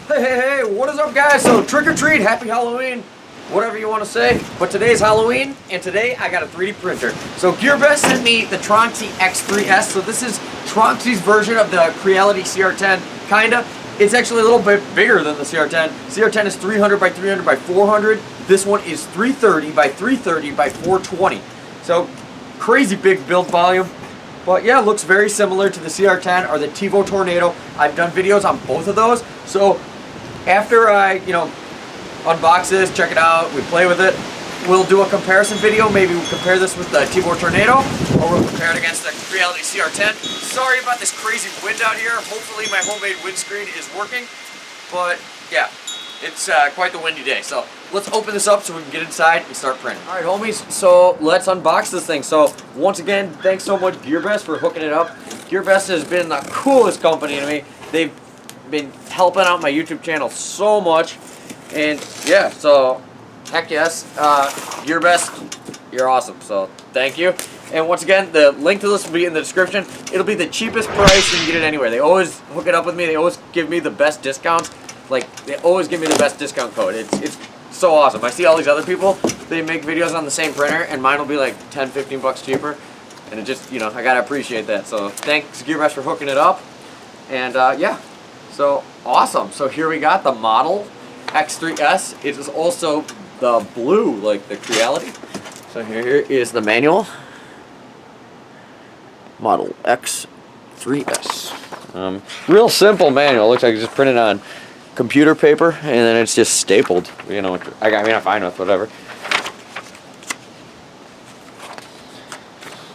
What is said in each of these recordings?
Hey, what is up, guys? So trick or treat, happy Halloween, whatever you want to say. But today's Halloween, and today I got a 3D printer. So GearBest sent me the Tronxy X3S. So this is Tronxy's version of the Creality CR10, kinda. It's actually a little bit bigger than the CR10. CR10 is 300 by 300 by 400. This one is 330 by 330 by 420. So crazy big build volume. But yeah, it looks very similar to the CR10 or the Tevo Tornado. I've done videos on both of those. So after I, unbox this, check it out, we play with it, we'll do a comparison video. Maybe we'll compare this with the Tevo Tornado, or we'll compare it against the Creality CR10. Sorry about this crazy wind out here. Hopefully my homemade windscreen is working. But yeah, it's quite the windy day. So let's open this up so we can get inside and start printing. All right, homies, so let's unbox this thing. So once again, thanks so much GearBest for hooking it up. GearBest has been the coolest company to me. They've been helping out my YouTube channel so much. And yeah, so heck yes, GearBest, you're awesome. So thank you. And once again, the link to this will be in the description. It'll be the cheapest price you can get it anywhere. They always hook it up with me. They always give me the best discounts. Like, they always give me the best discount code. It's so awesome. I see all these other people, they make videos on the same printer, and mine will be like 10, 15 bucks cheaper. And it just, I gotta appreciate that. So thanks GearBest for hooking it up. And yeah, so awesome. So here we got the model X3S. It is also the blue, like the Creality. So here is the manual. Model X3S. Real simple manual. Looks like it's just printed on computer paper, and then it's just stapled. I'm fine with whatever.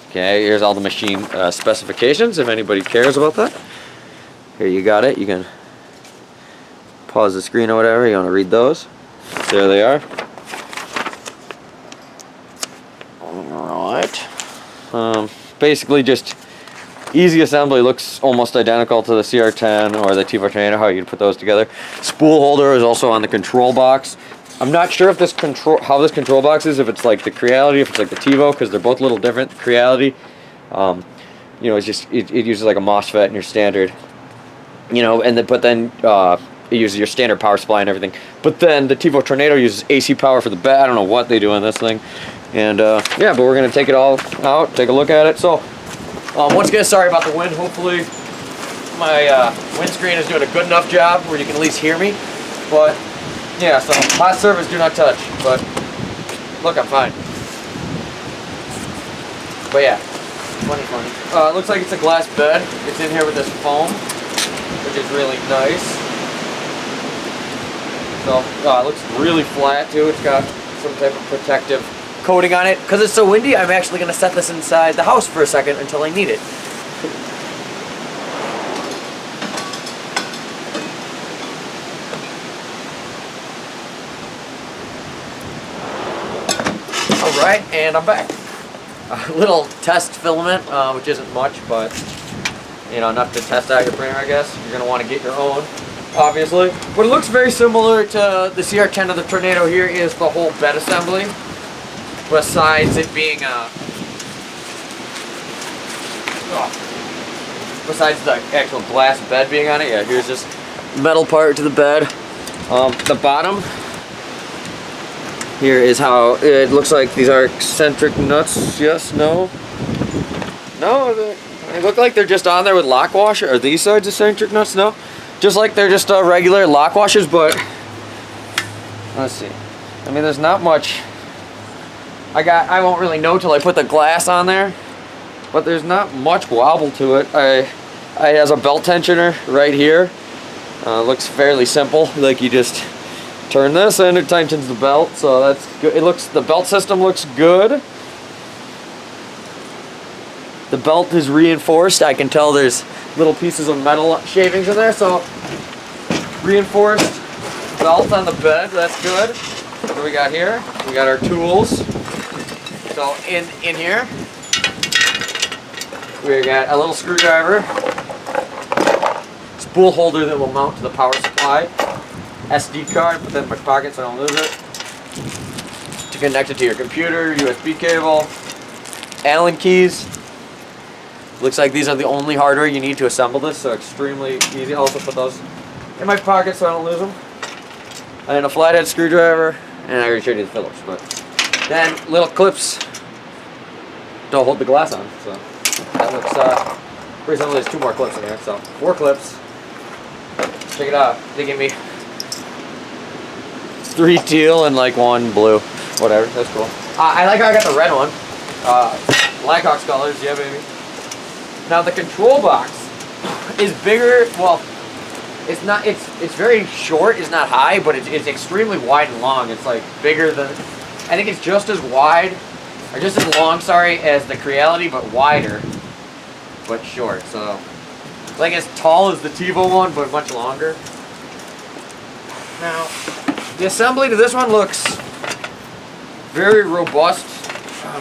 Okay, here's all the machine specifications if anybody cares about that. Here you got it. You can pause the screen or whatever. You want to read those. There they are. Alright. Basically just easy assembly. Looks almost identical to the CR10 or the Tevo Tornado, how you put those together. Spool holder is also on the control box. I'm not sure if how this control box is, if it's like the Creality, if it's like the Tevo, because they're both a little different. Creality, it's just it uses like a MOSFET and your standard, but then it uses your standard power supply and everything. But then the Tevo Tornado uses AC power for the bat. I don't know what they do on this thing, and yeah, but we're gonna take it all out, take a look at it. So once again, sorry about the wind. Hopefully my windscreen is doing a good enough job where you can at least hear me. But yeah, so hot surface, do not touch. But look, I'm fine. But yeah, funny. It looks like it's a glass bed. It's in here with this foam, which is really nice. So it looks really flat too. It's got some type of protective coating on it. Because it's so windy, I'm actually going to set this inside the house for a second until I need it. Alright, and I'm back. A little test filament, which isn't much, but enough to test out your printer, I guess. You're going to want to get your own, obviously. But it looks very similar to the CR10 of the Tornado. Here is the whole bed assembly. Besides it being besides the actual glass bed being on it, yeah, here's this metal part to the bed. The bottom here is how it looks like. These are eccentric nuts. Yes, no, they look like they're just on there with lock washer. Are these sides eccentric nuts? No, just like they're just regular lock washers. But let's see. There's not much. I won't really know till I put the glass on there, but there's not much wobble to it. It has a belt tensioner right here. Looks fairly simple. Like you just turn this and it tightens the belt, so that's good. The belt system looks good. The belt is reinforced. I can tell there's little pieces of metal shavings in there, so reinforced belt on the bed. That's good. What do we got here? We got our tools. So in here, we got a little screwdriver, spool holder that will mount to the power supply, SD card, put that in my pocket so I don't lose it, to connect it to your computer, USB cable, Allen keys. Looks like these are the only hardware you need to assemble this, so extremely easy. Also put in my pocket so I don't lose them. And then a flathead screwdriver, and I already showed you the Phillips. But then little clips to hold the glass on. So that looks pretty simple. There's 2 more clips in here, so 4 clips. Check it out. They give me 3 teal and like 1 blue. Whatever. That's cool. I like how I got the red one. Blackhawks colors, yeah, baby. Now the control box is bigger. Well, it's not. It's very short. It's not high, but it's extremely wide and long. It's like bigger than. I think it's just as wide, or just as long. Sorry, as the Creality, but wider, but short. So, it's like as tall as the Tevo one, but much longer. Now, the assembly to this one looks very robust,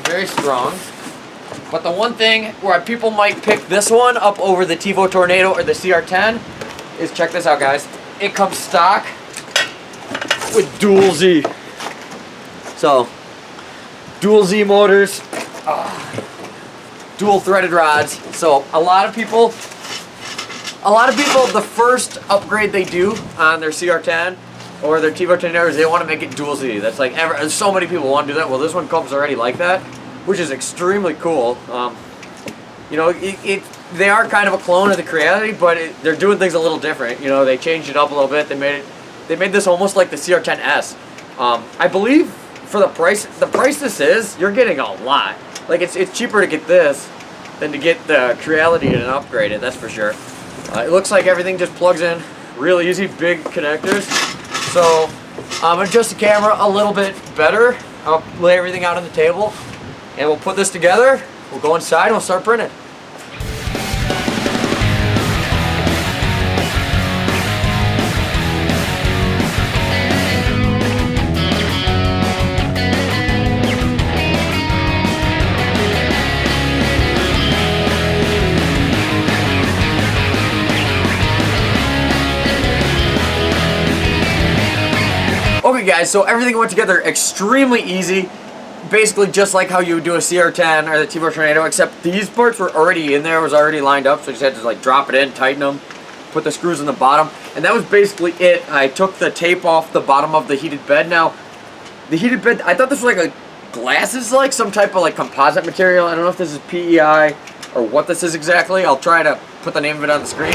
very strong. But the one thing where people might pick this one up over the Tevo Tornado or the CR10 is, check this out, guys. It comes stock with dual Z. So, dual Z motors, dual threaded rods. So a lot of people, the first upgrade they do on their CR10 or their Tevo Tornadoes, they want to make it dual Z. That's like, so many people want to do that. Well, this one comes already like that, which is extremely cool. You know, they are kind of a clone of the Creality, but they're doing things a little different. You know, they changed it up a little bit. They made this almost like the CR10S. I believe for the price this is, you're getting a lot. Like it's cheaper to get this than to get the Creality and upgrade it. That's for sure. It looks like everything just plugs in real easy, big connectors. So I'm gonna adjust the camera a little bit better. I'll lay everything out on the table, and we'll put this together. We'll go inside and we'll start printing. Okay guys, so everything went together extremely easy. Basically just like how you would do a CR10 or the Tevo Tornado, except these parts were already in there, was already lined up, so I just had to like drop it in, tighten them, put the screws in the bottom, and that was basically it. I took the tape off the bottom of the heated bed. Now, the heated bed, I thought this was like a glasses, like some type of like composite material. I don't know if this is PEI or what this is exactly. I'll try to put the name of it on the screen.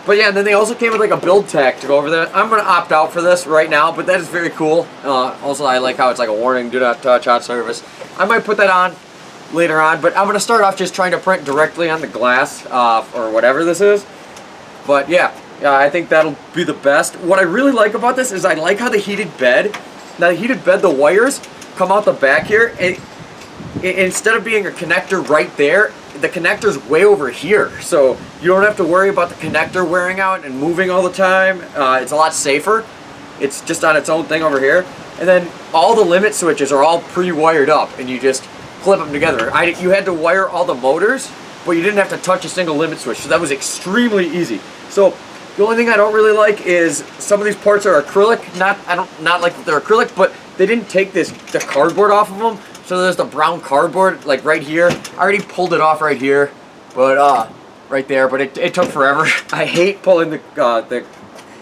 But yeah, and then they also came with like a build tech to go over that. I'm going to opt out for this right now, but that is very cool. Also, I like how it's like a warning, do not touch, hot service. I might put that on later on, but I'm going to start off just trying to print directly on the glass or whatever this is. But yeah, I think that'll be the best. What I really like about this is I like how the heated bed, now the heated bed, the wires come out the back here. Instead of being a connector right there, the connector's way over here, so you don't have to worry about the connector wearing out and moving all the time. It's a lot safer. It's just on its own thing over here. And then all the limit switches are all pre-wired up, and you just clip them together. You had to wire all the motors, but you didn't have to touch a single limit switch, so that was extremely easy. So the only thing I don't really like is some of these parts are acrylic. Not like they're acrylic, but they didn't take the cardboard off of them. So there's the brown cardboard, like right here. I already pulled it off right here, but right there. But it took forever. I hate pulling the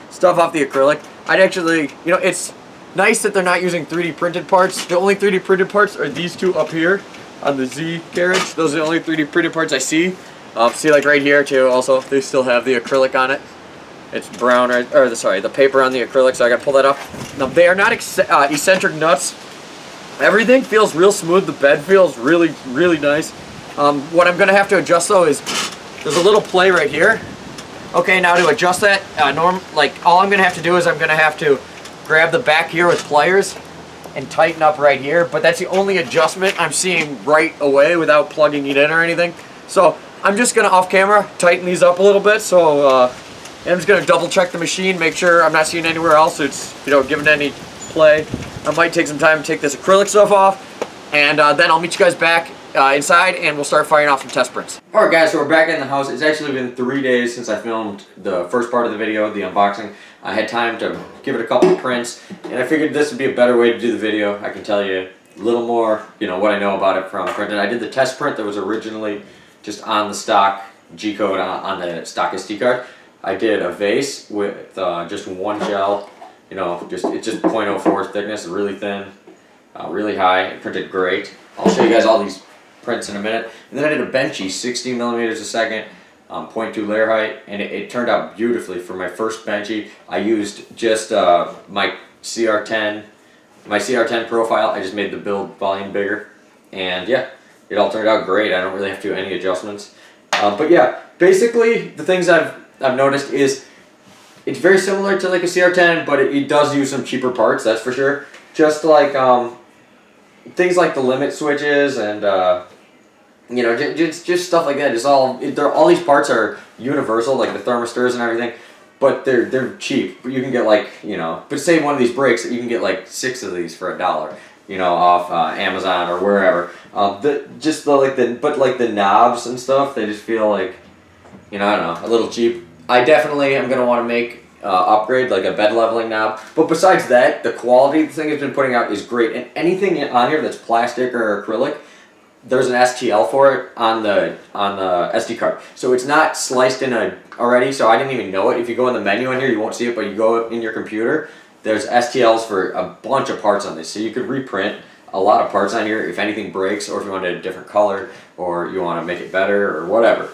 stuff off the acrylic. I'd actually, you know, it's nice that they're not using 3D printed parts. The only 3D printed parts are these two up here on the Z carriage. Those are the only 3D printed parts I see. See, like right here too. Also, they still have the acrylic on it. It's brown, or sorry, the paper on the acrylic. So I got to pull that off. Now they are not eccentric nuts. Everything feels real smooth. The bed feels really, really nice. What I'm going to have to adjust though is there's a little play right here. Okay, now to adjust that, all I'm going to have to do is I'm going to have to grab the back here with pliers and tighten up right here. But that's the only adjustment I'm seeing right away without plugging it in or anything. So I'm just going to off camera tighten these up a little bit. So I'm just going to double check the machine, make sure I'm not seeing anywhere else it's, you know, giving any play. I might take some time to take this acrylic stuff off, and then I'll meet you guys back inside and we'll start firing off some test prints. Alright guys, so we're back in the house. It's actually been 3 days since I filmed the first part of the video, the unboxing. I had time to give it a couple of prints, and I figured this would be a better way to do the video. I can tell you a little more, you know, what I know about it from printing. I did the test print that was originally just on the stock G-code on the stock SD card. I did a vase with just one shell. You know, it's just 0.04 thickness, really thin, really high. It printed great. I'll show you guys all these prints in a minute. And then I did a benchy, 60 millimeters a second, 0.2 layer height, and it turned out beautifully for my first benchy. I used just my CR10 profile. I just made the build volume bigger, and yeah, it all turned out great. I don't really have to do any adjustments. But yeah, basically the things I've noticed is it's very similar to like a CR10, but it does use some cheaper parts, that's for sure. Just like things like the limit switches and you know, just stuff like that. It's all these parts are universal, like the thermistors and everything, but they're cheap. But you can get like, you know, but say one of these breaks, you can get like 6 of these for $1, you know, off Amazon or wherever. The knobs and stuff, they just feel like, you know, I don't know, a little cheap. I definitely am gonna want to make upgrade like a bed leveling knob. But besides that, the quality the thing has been putting out is great. And anything on here that's plastic or acrylic, there's an STL for it on the SD card. So it's not sliced in already. So I didn't even know it. If you go in the menu in here, you won't see it. But you go in your computer, there's STLs for a bunch of parts on this. So you could reprint a lot of parts on here if anything breaks, or if you wanted a different color, or you want to make it better or whatever.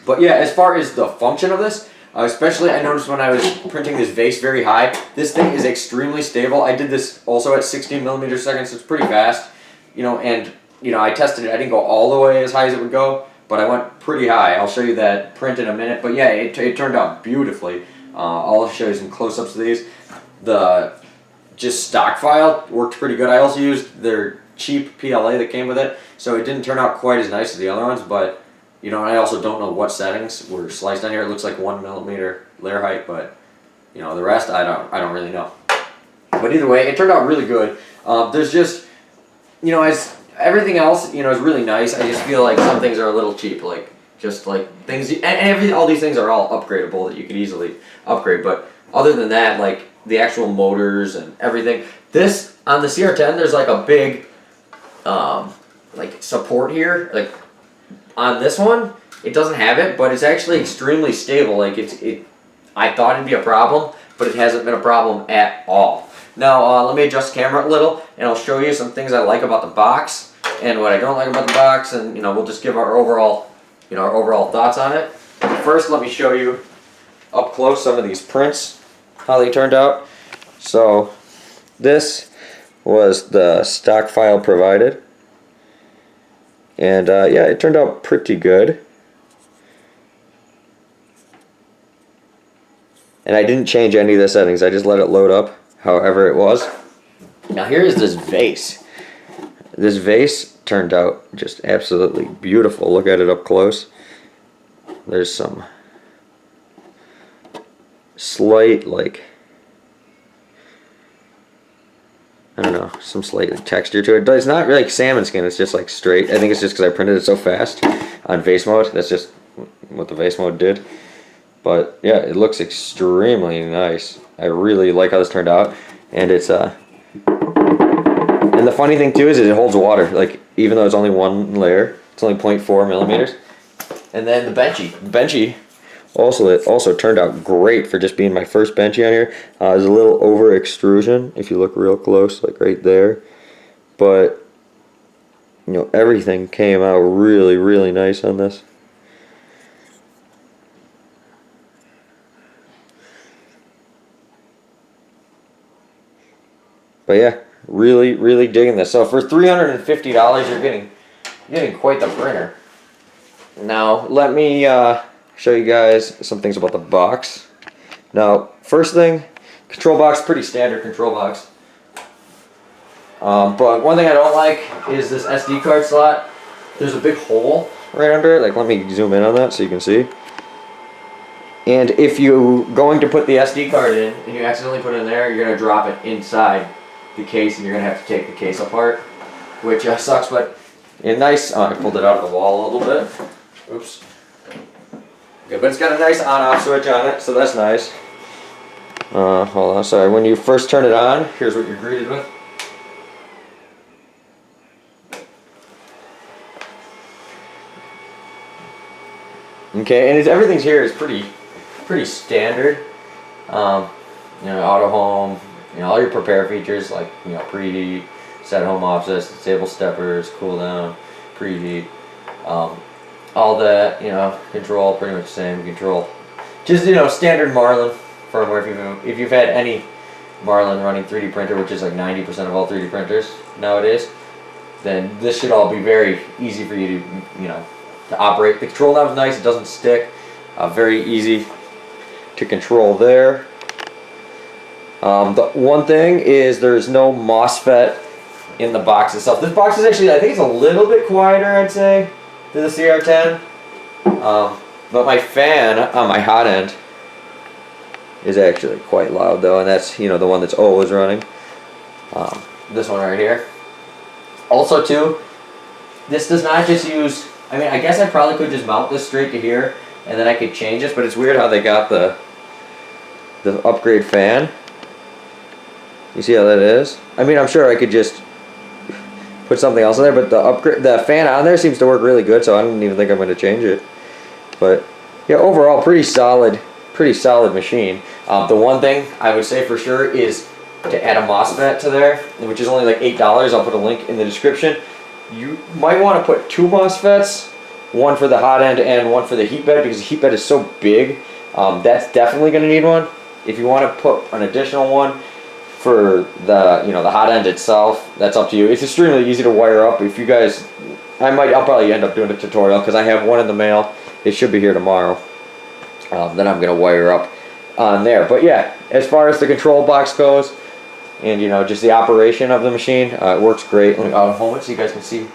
But yeah, as far as the function of this, especially I noticed when I was printing this vase very high, this thing is extremely stable. I did this also at 16 millimeters a second, so it's pretty fast. You know, and you know, I tested it. I didn't go all the way as high as it would go, but I went pretty high. I'll show you that print in a minute. But yeah, it turned out beautifully. I'll show you some close-ups of these. The just stock file worked pretty good. I also used their cheap PLA that came with it, so it didn't turn out quite as nice as the other ones, but you know, I also don't know what settings were sliced on here. It looks like 1 millimeter layer height, but you know, the rest I don't really know. But either way, it turned out really good. There's just, you know, as everything else, you know, is really nice. I just feel like some things are a little cheap, like just like things, and all these things are all upgradable that you could easily upgrade. But other than that, like the actual motors and everything, this on the CR10, there's like a big like support here, like. On this one, it doesn't have it, but it's actually extremely stable. Like I thought it'd be a problem, but it hasn't been a problem at all. Now let me adjust the camera a little, and I'll show you some things I like about the box and what I don't like about the box, and you know, we'll just give our overall thoughts on it. First, let me show you up close some of these prints, how they turned out. So this was the stock file provided. And yeah, it turned out pretty good. And I didn't change any of the settings. I just let it load up however it was. Now here is this vase. This vase turned out just absolutely beautiful. Look at it up close. There's some slight, like, I don't know, some slight texture to it. It's not really like salmon skin, it's just like straight. I think it's just because I printed it so fast on vase mode. That's just what the vase mode did. But yeah, it looks extremely nice. I really like how this turned out. And it's and the funny thing too is it holds water. Like, even though it's only one layer, it's only 0.4 millimeters. And then the benchy. It also turned out great for just being my first benchy on here. There's a little over extrusion if you look real close, like right there. But you know, everything came out really, really nice on this. But yeah, really, really digging this. So for $350, you're getting quite the printer. Now let me show you guys some things about the box. Now, first thing, control box, pretty standard control box. But one thing I don't like is this SD card slot. There's a big hole right under it. Like, let me zoom in on that so you can see. And if you're going to put the SD card in and you accidentally put it in there, you're going to drop it inside the case and you're going to have to take the case apart, which sucks, but nice. I pulled it out of the wall a little bit. Oops. Okay, but it's got a nice on-off switch on it, so that's nice. Hold on, sorry. When you first turn it on, here's what you're greeted with. Okay, and everything's here is pretty pretty standard. You know, auto home, you know, all your prepare features like, you know, preheat, set home offsets, disable steppers, cool down, preheat, all that, you know, control pretty much the same control. Just, you know, standard Marlin firmware. If you've had any Marlin running 3D printer, which is like 90% of all 3D printers nowadays, then this should all be very easy for you to, you know, to operate. The control knob is nice, it doesn't stick, very easy to control there. The one thing is there's no MOSFET in the box itself. This box is actually, I think it's a little bit quieter, I'd say, than the CR10. But my fan on my hot end is actually quite loud though, and that's, you know, the one that's always running. This one right here. Also too, this does not just use, I mean, I guess I probably could just mount this straight to here and then I could change this, but it's weird how they got the upgrade fan. You see how that is? I mean, I'm sure I could just put something else in there, but the fan on there seems to work really good, so I don't even think I'm going to change it. But yeah, overall, pretty solid machine. The one thing I would say for sure is to add a MOSFET to there, which is only like $8. I'll put a link in the description. You might want to put 2 MOSFETs, one for the hot end and one for the heat bed, because the heat bed is so big. That's definitely going to need one. If you want to put an additional one for the, you know, the hot end itself, that's up to you. It's extremely easy to wire up. If you guys, I'll probably end up doing a tutorial because I have one in the mail. It should be here tomorrow. Then I'm gonna wire up on there. But yeah, as far as the control box goes, and you know, just the operation of the machine, it works great. Let me auto home it so you guys can see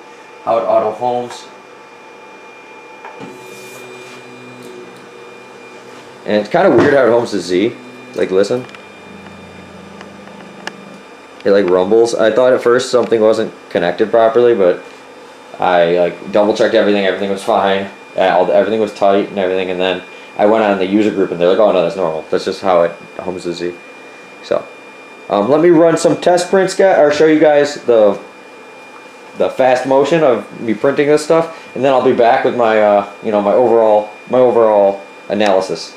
how it auto homes. And it's kind of weird how it homes to Z. Like, listen. It like rumbles. I thought at first something wasn't connected properly, but I like double checked everything. Everything was fine. Everything was tight and everything. And then I went on the user group and they're like, "Oh no, that's normal. That's just how it homes to Z." So let me run some test prints, guys, or show you guys the fast motion of me printing this stuff, and then I'll be back with my you know, my overall analysis.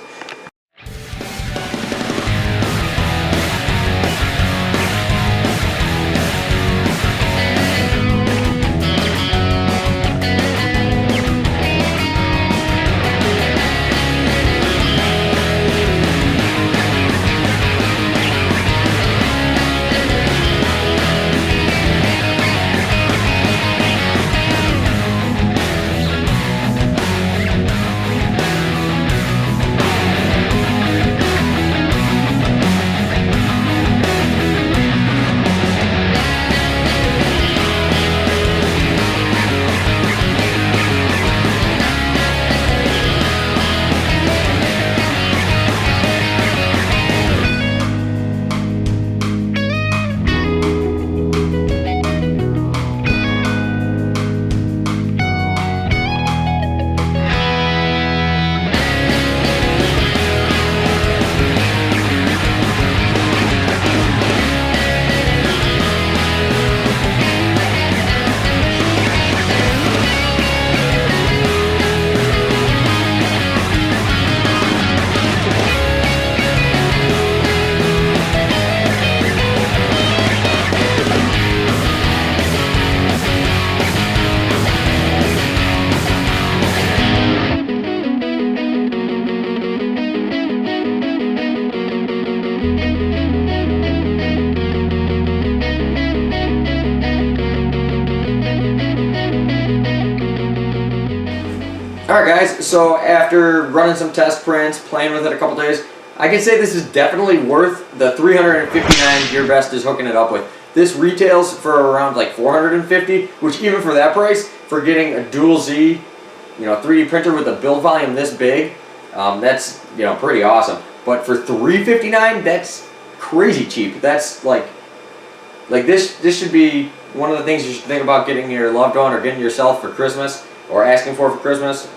Alright guys, so after running some test prints, playing with it a couple days, I can say this is definitely worth the $359 GearBest is hooking it up with. This retails for around like $450, which even for that price, for getting a dual Z, you know, 3D printer with a build volume this big, that's, you know, pretty awesome. But for $359, that's crazy cheap. That's like this should be one of the things you should think about getting your loved one or getting yourself for Christmas, or asking for Christmas.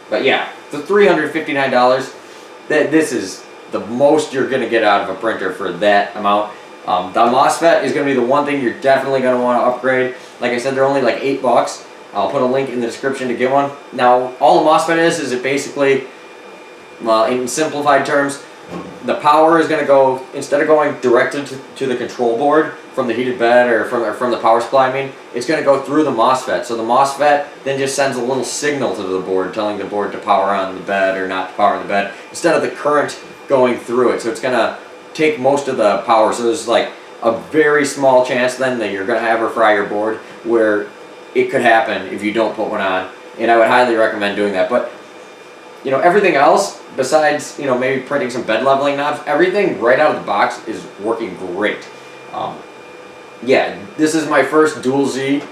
But yeah, the $359, this is the most you're gonna get out of a printer for that amount. The MOSFET is gonna be the one thing you're definitely gonna want to upgrade. Like I said, they're only like $8. I'll put a link in the description to get one. Now, all the MOSFET is it basically well, in simplified terms, the power is going to go, instead of going directly to the control board from the heated bed or from the power supply, I mean, it's going to go through the MOSFET. So the MOSFET then just sends a little signal to the board telling the board to power on the bed or not to power on the bed, instead of the current going through it. So it's going to take most of the power. So there's like a very small chance then that you're going to ever fry your board, where it could happen if you don't put one on. And I would highly recommend doing that. But you know, everything else besides, you know, maybe printing some bed leveling knobs, everything right out of the box is working great. Yeah, this is my first dual Z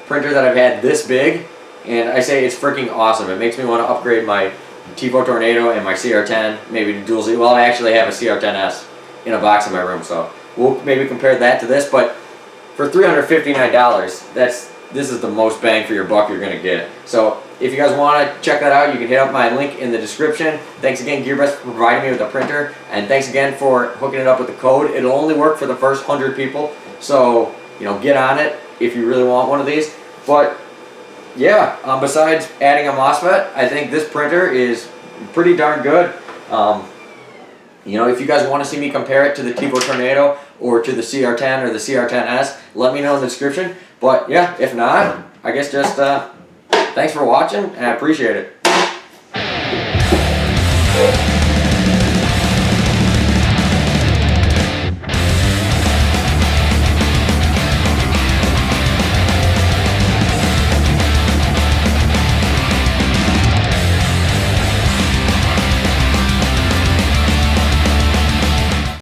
printer that I've had this big, and I say it's freaking awesome. It makes me want to upgrade my Tevo Tornado and my CR10 maybe to dual Z. Well, I actually have a CR10S in a box in my room, so we'll maybe compare that to this. But for $359, this is the most bang for your buck you're going to get. So if you guys want to check that out, you can hit up my link in the description. Thanks again, GearBest, for providing me with the printer. And thanks again for hooking it up with the code. It'll only work for the first 100 people. So, you know, get on it if you really want one of these. But, yeah, besides adding a MOSFET, I think this printer is pretty darn good. You know, if you guys want to see me compare it to the Tevo Tornado or to the CR10 or the CR10S, let me know in the description. But, yeah, if not, I guess just thanks for watching, and I appreciate it.